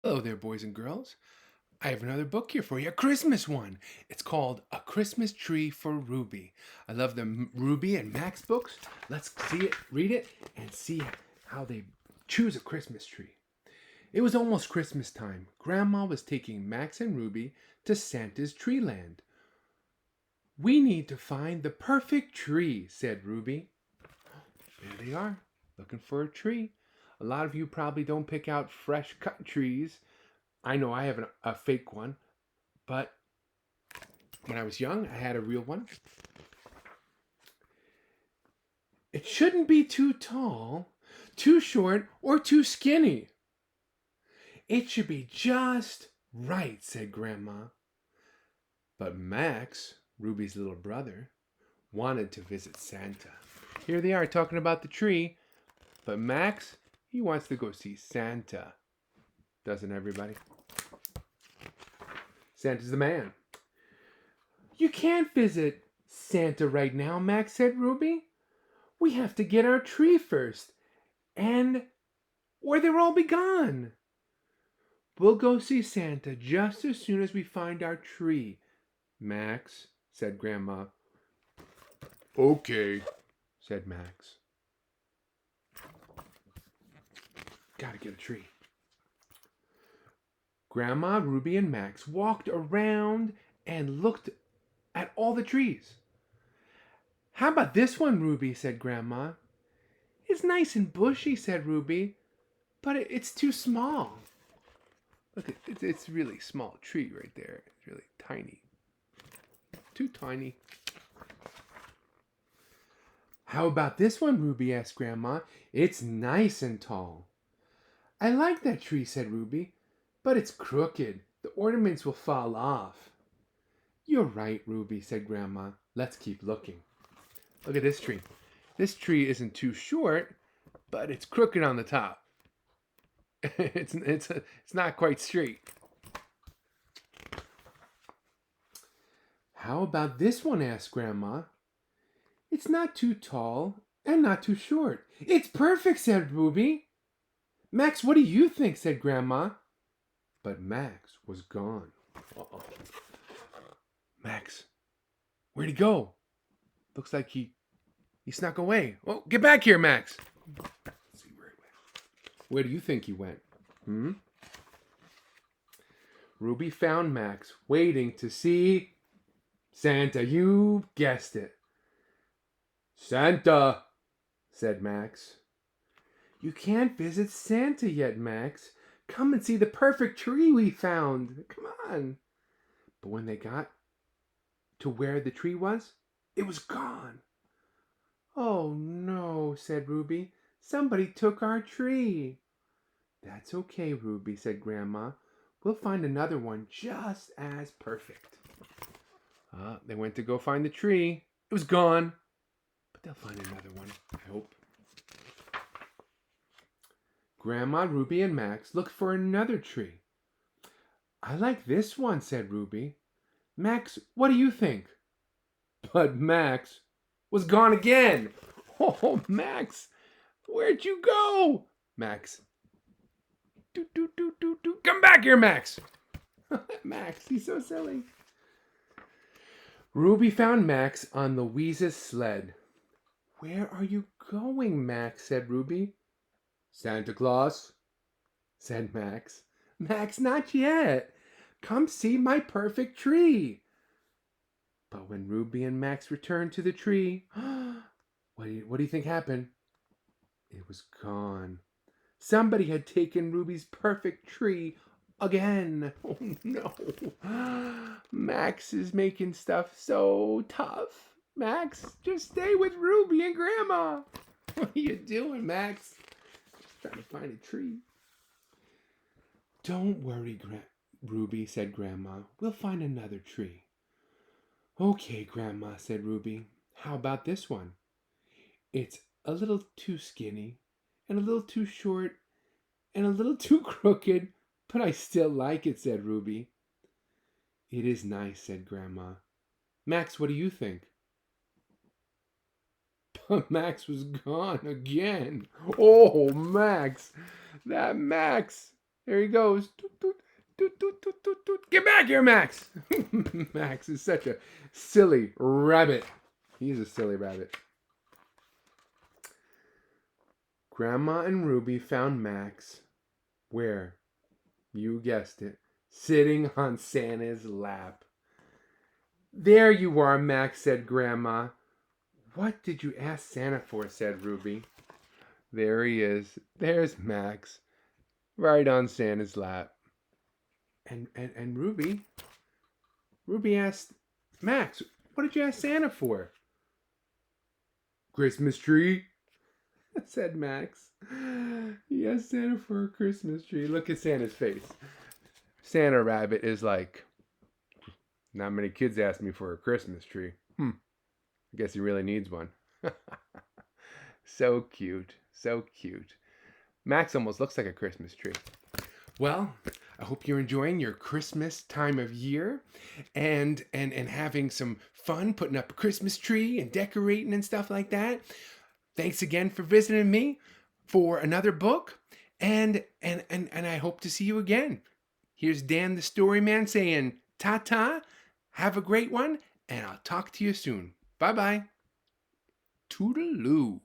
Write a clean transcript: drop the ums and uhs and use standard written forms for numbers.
Hello there, boys and girls. I have another book here for you, a Christmas one. It's called A Christmas Tree for Ruby. I love the Ruby and Max books. Let's see it, read it, and see how they choose a Christmas tree. It was almost Christmas time. Grandma was taking Max and Ruby to Santa's tree land. We need to find the perfect tree, said Ruby. There they are, looking for a tree. A lot of you probably don't pick out fresh cut trees. I know I have a fake one, but when I was young, I had a real one. It shouldn't be too tall, too short, or too skinny. It should be just right, said Grandma. But Max, Ruby's little brother, wanted to visit Santa. Here they are talking about the tree, but Max, he wants to go see Santa. Doesn't everybody? Santa's the man. You can't visit Santa right now, Max said Ruby. We have to get our tree first, and or they'll all be gone. We'll go see Santa just as soon as we find our tree, Max, said Grandma. Okay, said Max. Gotta get a tree. Grandma, Ruby, and Max walked around and looked at all the trees. How about this one, Ruby, said Grandma. It's nice and bushy, said Ruby, but it's too small. Look, it's really small tree right there. It's really tiny. Too tiny. How about this one, Ruby, asked Grandma. It's nice and tall. I like that tree, said Ruby, but it's crooked. The ornaments will fall off. You're right, Ruby, said Grandma. Let's keep looking. Look at this tree. This tree isn't too short, but it's crooked on the top. It's not quite straight. How about this one? Asked Grandma. It's not too tall and not too short. It's perfect, said Ruby. Max, what do you think? Said Grandma. But Max was gone. Uh-oh. Max, where'd he go? Looks like he snuck away. Oh, get back here, Max. Let's see where he went. Where do you think he went? Ruby found Max waiting to see Santa. You guessed it. Santa, said Max. You can't visit Santa yet, Max. Come and see the perfect tree we found. Come on. But when they got to where the tree was, it was gone. Oh no, said Ruby. Somebody took our tree. That's okay, Ruby, said Grandma. We'll find another one just as perfect. They went to go find the tree. It was gone. But they'll find another one, I hope. Grandma, Ruby, and Max looked for another tree. I like this one, said Ruby. Max, what do you think? But Max was gone again. Oh, Max, where'd you go? Max. Come back here, Max. Max, he's so silly. Ruby found Max on Louise's sled. Where are you going, Max? Said Ruby. Santa Claus, said Max. Max, not yet. Come see my perfect tree. But when Ruby and Max returned to the tree, what do you think happened? It was gone. Somebody had taken Ruby's perfect tree again. Oh no. Max is making stuff so tough. Max, just stay with Ruby and Grandma. What are you doing, Max? Just trying to find a tree. Don't worry, Ruby, said Grandma. We'll find another tree. Okay, Grandma, said Ruby. How about this one? It's a little too skinny, and a little too short, and a little too crooked, but I still like it, said Ruby. It is nice, said Grandma. Max, what do you think? But Max was gone again. Oh, Max! That Max! There he goes. Toot, toot, toot, toot, toot, toot, toot. Get back here, Max. Max is such a silly rabbit. He's a silly rabbit. Grandma and Ruby found Max. Where? You guessed it. Sitting on Santa's lap. There you are, Max, said Grandma. What did you ask Santa for? Said Ruby. There he is. There's Max. Right on Santa's lap. And Ruby asked Max, what did you ask Santa for? Christmas tree, said Max. He asked Santa for a Christmas tree. Look at Santa's face. Santa Rabbit is like, not many kids ask me for a Christmas tree. I guess he really needs one. So cute. So cute. Max almost looks like a Christmas tree. Well, I hope you're enjoying your Christmas time of year and having some fun putting up a Christmas tree and decorating and stuff like that. Thanks again for visiting me for another book, and I hope to see you again. Here's Dan the Story Man saying ta-ta, have a great one, and I'll talk to you soon. Bye-bye. Toodaloo.